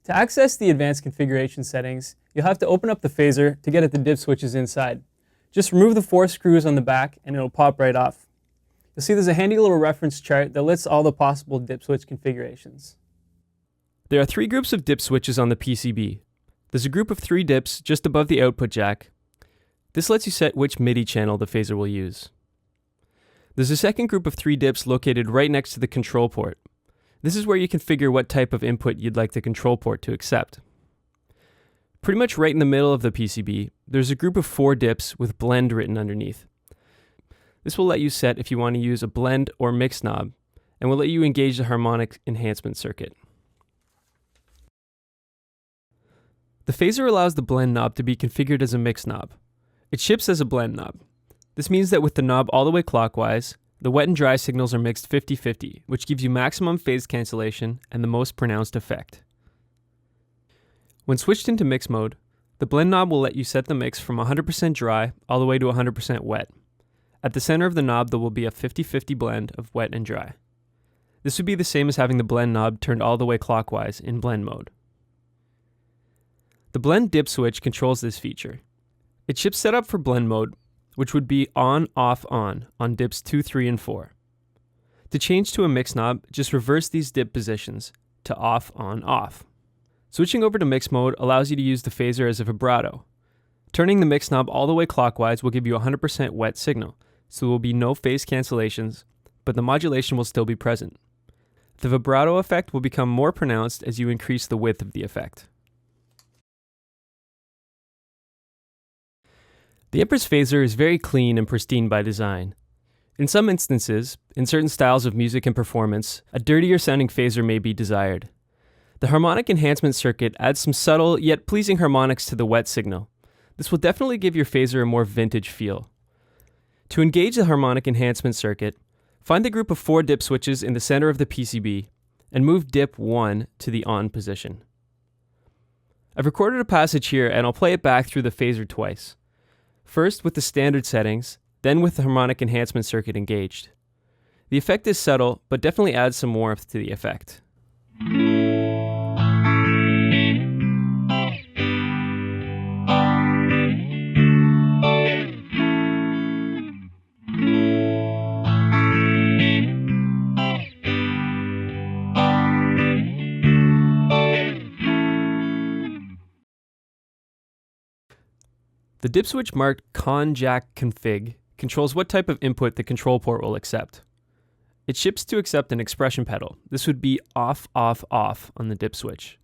To access the advanced configuration settings, you'll have to open up the phaser to get at the dip switches inside. Just remove the 4 screws on the back and it'll pop right off. You'll see there's a handy little reference chart that lists all the possible dip switch configurations. There are 3 groups of dip switches on the PCB. There's a group of 3 dips just above the output jack. This lets you set which Midi channel the phaser will use. There's a second group of 3 dips located right next to the control port. This is where you configure what type of input you'd like the control port to accept. Pretty much right in the middle of the PCB, there's a group of 4 dips with blend written underneath. This will let you set if you want to use a blend or mix knob, and will let you engage the harmonic enhancement circuit. The phaser allows the blend knob to be configured as a mix knob. It ships as a blend knob. This means that with the knob all the way clockwise, the wet and dry signals are mixed 50-50, which gives you maximum phase cancellation and the most pronounced effect. When switched into mix mode, the blend knob will let you set the mix from 100% dry all the way to 100% wet. At the center of the knob, there will be a 50-50 blend of wet and dry. This would be the same as having the blend knob turned all the way clockwise in blend mode. The blend dip switch controls this feature. It ships set up for blend mode, which would be on, off, on dips 2, 3, and 4. To change to a mix knob, just reverse these dip positions to off, on, off. Switching over to mix mode allows you to use the phaser as a vibrato. Turning the mix knob all the way clockwise will give you a 100% wet signal, so there will be no phase cancellations, but the modulation will still be present. The vibrato effect will become more pronounced as you increase the width of the effect. The Empress Phaser is very clean and pristine by design. In some instances, in certain styles of music and performance, a dirtier sounding phaser may be desired. The Harmonic Enhancement circuit adds some subtle yet pleasing harmonics to the wet signal. This will definitely give your phaser a more vintage feel. To engage the Harmonic Enhancement circuit, find the group of 4 dip switches in the center of the PCB and move dip 1 to the on position. I've recorded a passage here and I'll play it back through the phaser twice. First with the standard settings, then with the Harmonic Enhancement circuit engaged. The effect is subtle, but definitely adds some warmth to the effect. The dip switch marked Con Jack Config controls what type of input the control port will accept. It ships to accept an expression pedal. This would be off, off, off on the dip switch.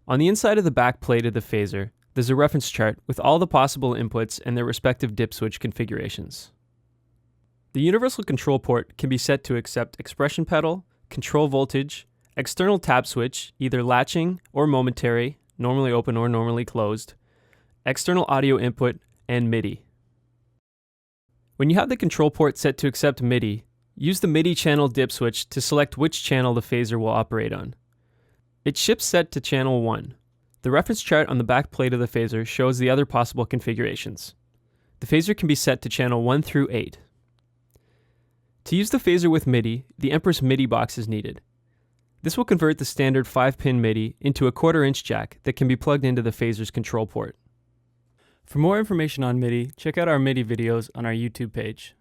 On the inside of the back plate of the phaser, there's a reference chart with all the possible inputs and their respective dip switch configurations. The universal control port can be set to accept expression pedal, control voltage, external tap switch, either latching or momentary, normally open or normally closed, external audio input, and Midi. When you have the control port set to accept Midi, use the Midi channel dip switch to select which channel the phaser will operate on. It ships set to channel 1. The reference chart on the back plate of the phaser shows the other possible configurations. The phaser can be set to channel 1 through 8. To use the phaser with Midi, the Empress Midi box is needed. This will convert the standard 5-pin Midi into a 1/4-inch jack that can be plugged into the phaser's control port. For more information on Midi, check out our Midi videos on our YouTube page.